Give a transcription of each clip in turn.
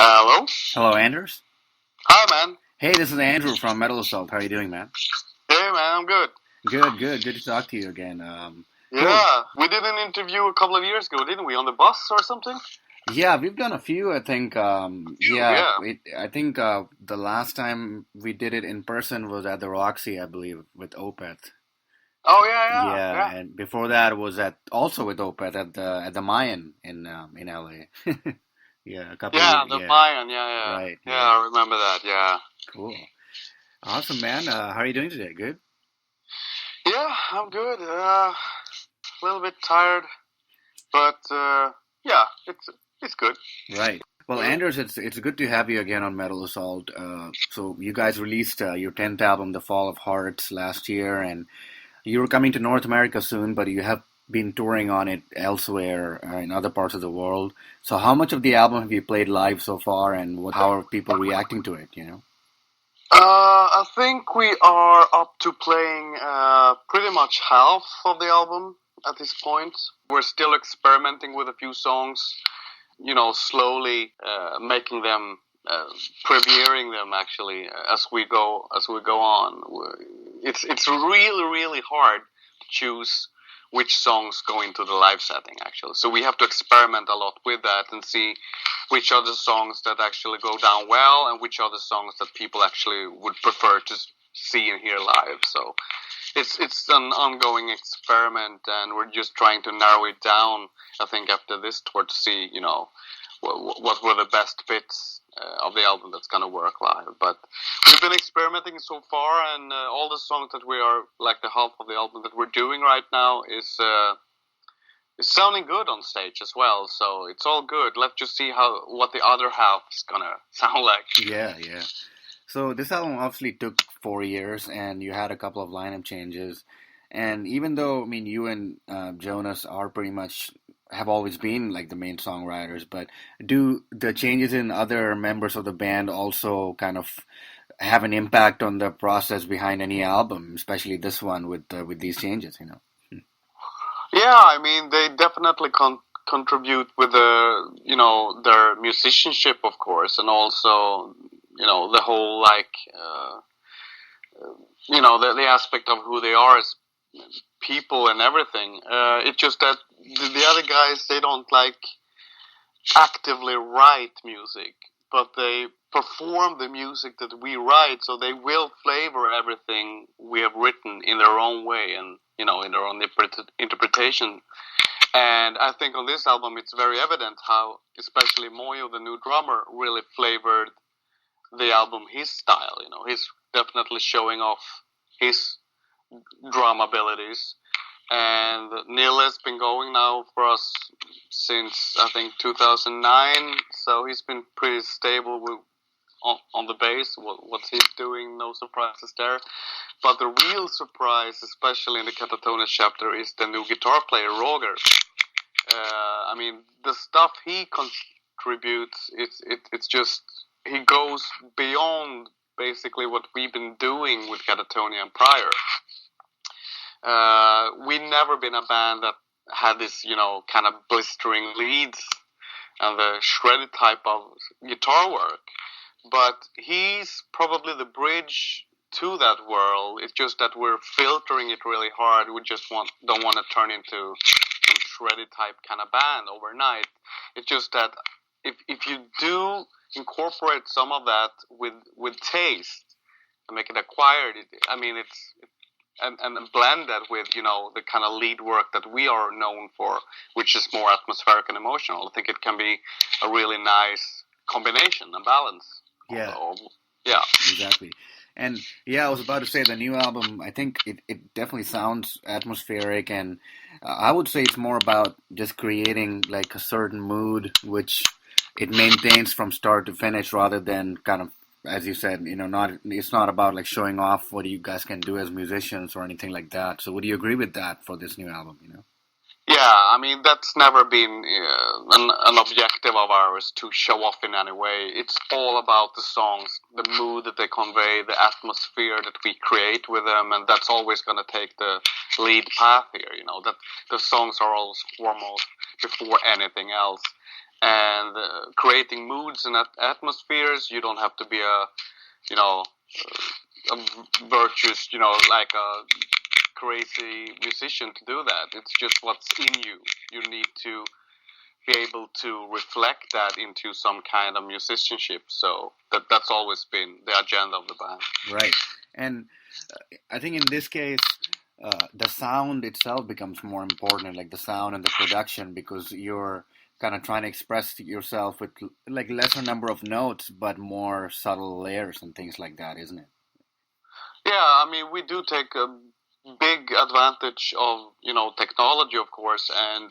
Hello? Hello, Anders. Hi, man. Hey, this is Andrew from Metal Assault. How are you doing, man? Hey, man, I'm good. Good to talk to you again. Cool. Yeah, we did an interview a couple of years ago, didn't we? On the bus or something? Yeah, we've done a few, I think. You, yeah. I think the last time we did it in person was at the Roxy, I believe, with Opeth. Oh, yeah, yeah, Yeah, yeah. and before that was at also with Opeth at the Mayan in LA. Yeah, a couple of Yeah, years. the Yeah, Mayan, yeah, yeah. right. Yeah, Yeah, I remember that, yeah. cool. Awesome, man. How are you doing today? Good. Yeah, I'm good. A little bit tired, but yeah, it's good. Right. Well, Mm. Anders, it's good to have you again on Metal Assault. So you guys released your 10th album, The Fall of Hearts, last year, and you were coming to North America soon, but you have been touring on it elsewhere in other parts of the world. So how much of the album have you played live so far, and how are people reacting to it, you know? I think we are up to playing pretty much half of the album at this point. We're still experimenting with a few songs, slowly making them, premiering them actually as we go on. It's really really hard to choose which songs go into the live setting actually. So we have to experiment a lot with that and see which are the songs that actually go down well and which are the songs that people actually would prefer to see and hear live. So it's an ongoing experiment, and we're just trying to narrow it down. I think after this tour to see, what were the best bits of the album that's gonna work live. But we've been experimenting so far, and all the songs that we are like the half of the album that we're doing right now is sounding good on stage as well. So it's all good. Let's just see what the other half is gonna sound like. Yeah, yeah. So this album obviously took 4 years, and you had a couple of lineup changes. And even though, I mean, you and Jonas are pretty much have always been like the main songwriters, but do the changes in other members of the band also kind of have an impact on the process behind any album, especially this one with these changes, you know? Yeah, I mean, they definitely contribute with their musicianship, of course, and also, the whole, like, the aspect of who they are as people and everything. It's just that the other guys, they don't, like, actively write music, but they perform the music that we write, so they will flavor everything we have written in their own way and, in their own interpretation. And I think on this album, it's very evident how, especially Moyo, the new drummer, really flavored the album his style. He's definitely showing off his drum abilities. And Neil has been going now for us since, I think, 2009. So he's been pretty stable on the bass. What he's doing, no surprises there. But the real surprise, especially in the Katatonia chapter, is the new guitar player, Roger. I mean, the stuff he contributes, it's just, he goes beyond basically what we've been doing with Katatonia and prior. We've never been a band that had this, kind of blistering leads and the shredded type of guitar work. But he's probably the bridge to that world. It's just that we're filtering it really hard. We just don't want to turn into some shredded type kind of band overnight. It's just that if you do incorporate some of that with taste and make it acquired, I mean, and blend that with, the kind of lead work that we are known for, which is more atmospheric and emotional. I think it can be a really nice combination and balance. Yeah, Yeah. exactly. And yeah, I was about to say the new album, I think it definitely sounds atmospheric, and I would say it's more about just creating like a certain mood, which it maintains from start to finish rather than kind of, as you said, it's not about like showing off what you guys can do as musicians or anything like that. So would you agree with that for this new album, you know? Yeah, I mean, that's never been an objective of ours to show off in any way. It's all about the songs, the mood that they convey, the atmosphere that we create with them, and that's always going to take the lead path here, that the songs are always foremost before anything else. and creating moods and atmospheres. You don't have to be you know, a virtuous, like a crazy musician to do that. It's just what's in you. You need to be able to reflect that into some kind of musicianship. So that's always been the agenda of the band. Right. And I think in this case, the sound itself becomes more important, like the sound and the production, because you're kind of trying to express yourself with like lesser number of notes, but more subtle layers and things like that, isn't it? Yeah, I mean, we do take a big advantage of technology, of course, and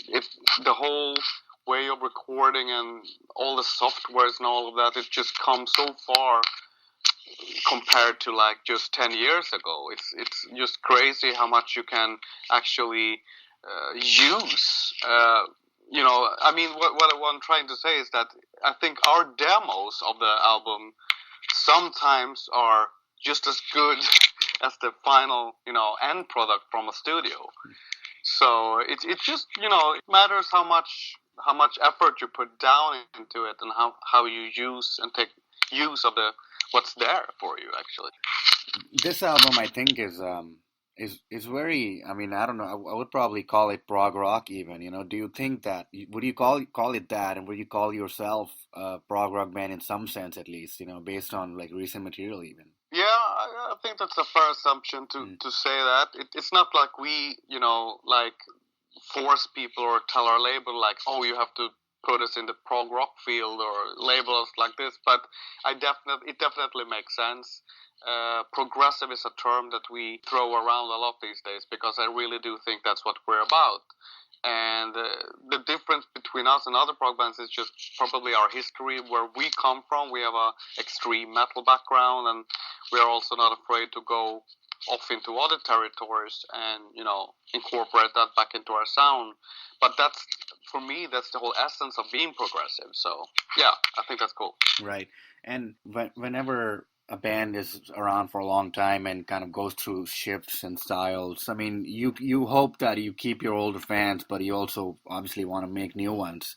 it the whole way of recording and all the softwares and all of that. It just comes so far compared to like just 10 years ago. It's just crazy how much you can actually use. I mean, what I'm trying to say is that I think our demos of the album sometimes are just as good as the final, end product from a studio. So it just, it matters how much effort you put down into it, and how you use and take use of what's there for you actually. This album, I think, is very. I mean, I don't know. I would probably call it prog rock, even. Do you think that would you call it that, and would you call yourself a prog rock band in some sense, at least? Based on like recent material, even. Yeah, I think that's a fair assumption to say that. It's not like we, like force people or tell our label like, oh, you have to put us in the prog rock field or label us like this. But it definitely makes sense. Progressive is a term that we throw around a lot these days because I really do think that's what we're about. And the difference between us and other prog bands is just probably our history, where we come from. We have a extreme metal background, and we are also not afraid to go off into other territories and incorporate that back into our sound. But for me, that's the whole essence of being progressive. So yeah, I think that's cool. Right. And whenever a band is around for a long time and kind of goes through shifts and styles, I mean, you hope that you keep your older fans, but you also obviously want to make new ones.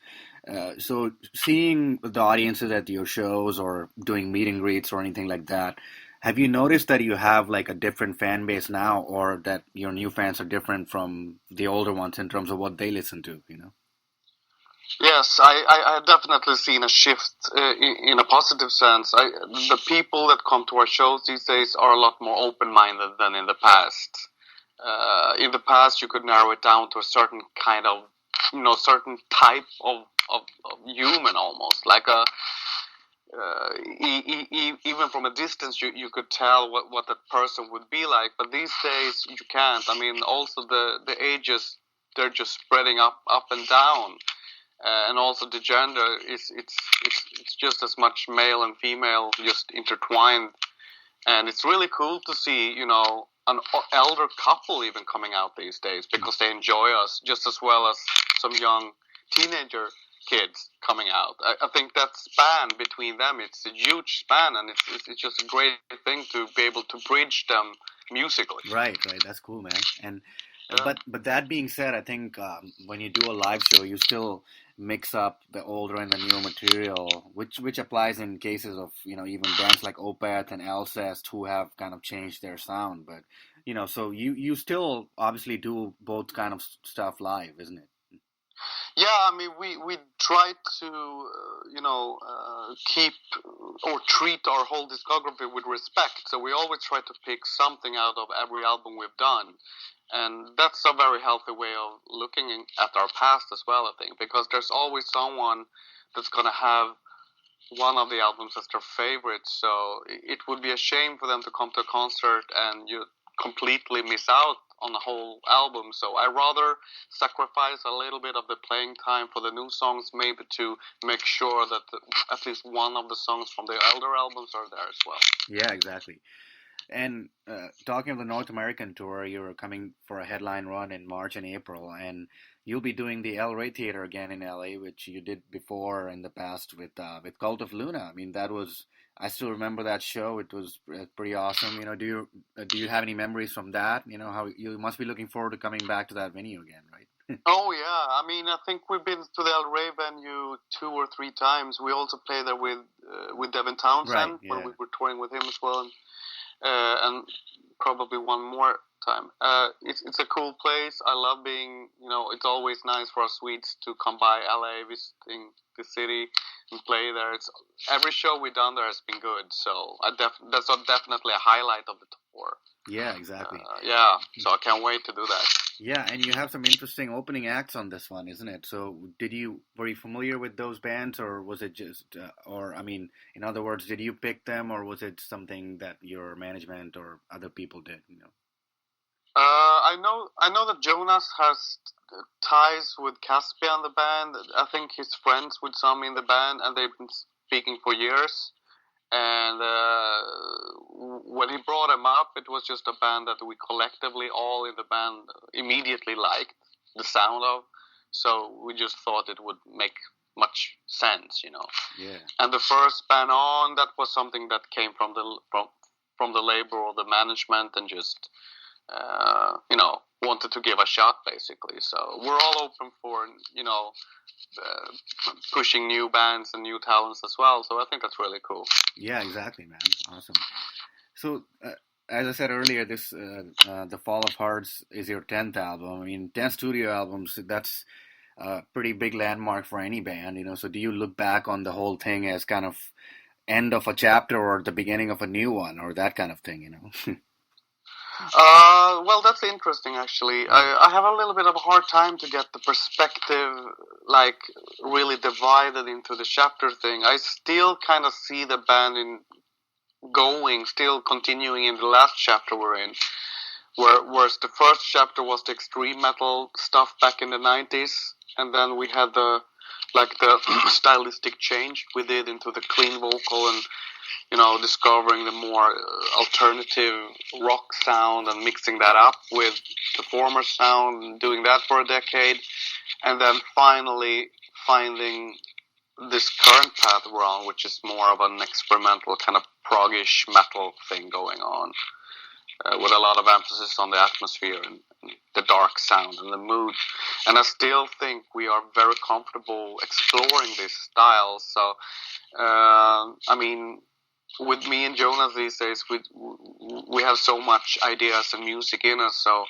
So seeing the audiences at your shows or doing meet and greets or anything like that, have you noticed that you have like a different fan base now, or that your new fans are different from the older ones in terms of what they listen to, Yes, I have definitely seen a shift in a positive sense. The people that come to our shows these days are a lot more open-minded than in the past. In the past, you could narrow it down to a certain kind of, certain type of human almost. Like even from a distance, you could tell what that person would be like. But these days, you can't. I mean, also the ages, they're just spreading up and down. And also the gender it's just as much male and female just intertwined, and it's really cool to see an elder couple even coming out these days because they enjoy us just as well as some young teenager kids coming out. I think that span between them, it's a huge span, and it's just a great thing to be able to bridge them musically. Right, that's cool, man. And but that being said, I think when you do a live show, you still mix up the older and the newer material, which applies in cases of even bands like Opeth and Alcest who have kind of changed their sound. But so you still obviously do both kind of stuff live, isn't it? Yeah, I mean, we try to, keep or treat our whole discography with respect. So we always try to pick something out of every album we've done. And that's a very healthy way of looking at our past as well, I think, because there's always someone that's going to have one of the albums as their favorite. So it would be a shame for them to come to a concert and you completely miss out on the whole album. So I rather sacrifice a little bit of the playing time for the new songs, maybe to make sure that at least one of the songs from the older albums are there as well. Yeah, exactly. And talking of the North American tour, you're coming for a headline run in March and April, and you'll be doing the El Rey Theater again in LA, which you did before in the past with Cult of Luna. I mean, I still remember that show. It was pretty awesome. Do you have any memories from that? How you must be looking forward to coming back to that venue again, right? Oh yeah, I mean, I think we've been to the El Rey venue 2 or 3 times. We also played there with Devin Right. Townsend when Yeah. we were touring with him as well, and probably one more time. It's a cool place. I love being, it's always nice for us Swedes to come by LA, visiting the city and play there. It's every show we've done there has been good. So that's definitely a highlight of the tour. Yeah, exactly. Yeah, so I can't wait to do that. Yeah, and you have some interesting opening acts on this one, isn't it? So, were you familiar with those bands, or was it just, or I mean, in other words, did you pick them, or was it something that your management or other people did? I know that Jonas has ties with Caspian, the band. I think he's friends with some in the band, and they've been speaking for years. And when he brought them up, it was just a band that we collectively, all in the band, immediately liked the sound of. So we just thought it would make much sense. Yeah. And the first band on, that was something that came from the label or the management, and just wanted to give a shot, basically. So we're all open for pushing new bands and new talents as well. So I think that's really cool. Yeah, exactly, man. Awesome. So, as I said earlier, this The Fall of Hearts is your 10th album. I mean, 10 studio albums, that's a pretty big landmark for any band, So do you look back on the whole thing as kind of end of a chapter or the beginning of a new one, or that kind of thing, Well, that's interesting, actually. I have a little bit of a hard time to get the perspective, like, really divided into the chapter thing. I still kind of see the band still continuing in the last chapter we're in, whereas the first chapter was the extreme metal stuff back in the 90s, and then we had the stylistic change we did into the clean vocal and discovering the more alternative rock sound and mixing that up with the former sound and doing that for a decade. And then finally finding this current path we're on, which is more of an experimental kind of proggish metal thing going on, with a lot of emphasis on the atmosphere and the dark sound and the mood. And I still think we are very comfortable exploring this style. So, I mean, with me and Jonas these days, we have so much ideas and music in us, so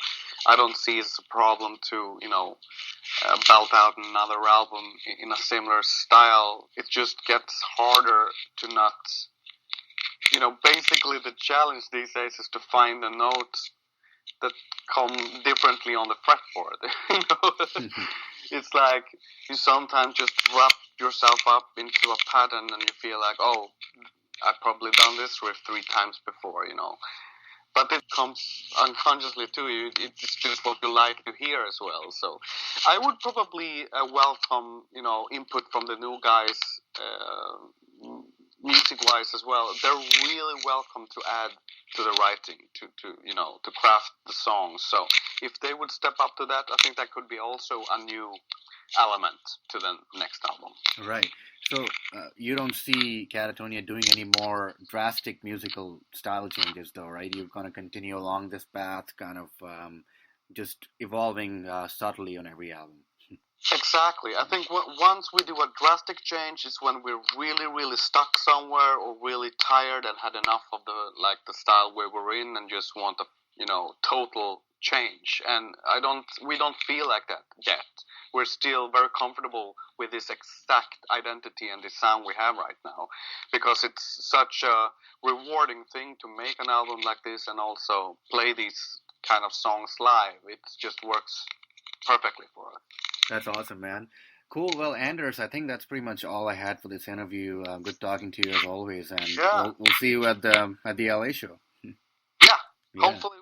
I don't see it as a problem to, belt out another album in a similar style. It just gets harder to not, basically the challenge these days is to find the notes that come differently on the fretboard. It's like you sometimes just wrap yourself up into a pattern and you feel like, oh, I've probably done this riff 3 times before, But it comes unconsciously to you. It's just what you like to hear as well. So I would probably welcome, input from the new guys, music-wise as well. They're really welcome to add to the writing, to craft the songs. So if they would step up to that, I think that could be also a new element to the next album. Right. So you don't see Katatonia doing any more drastic musical style changes, though, right? You're going to continue along this path, kind of just evolving subtly on every album. Exactly. I think once we do a drastic change is when we're really, really stuck somewhere or really tired and had enough of the style where we're in and just want a, total change. And we don't feel like that yet. We're still very comfortable with this exact identity and the sound we have right now, because it's such a rewarding thing to make an album like this and also play these kind of songs live. It just works perfectly for us. That's awesome, man. Cool. Well, Anders, I think that's pretty much all I had for this interview. Good talking to you as always, and we'll see you at the LA show. Yeah. Hopefully.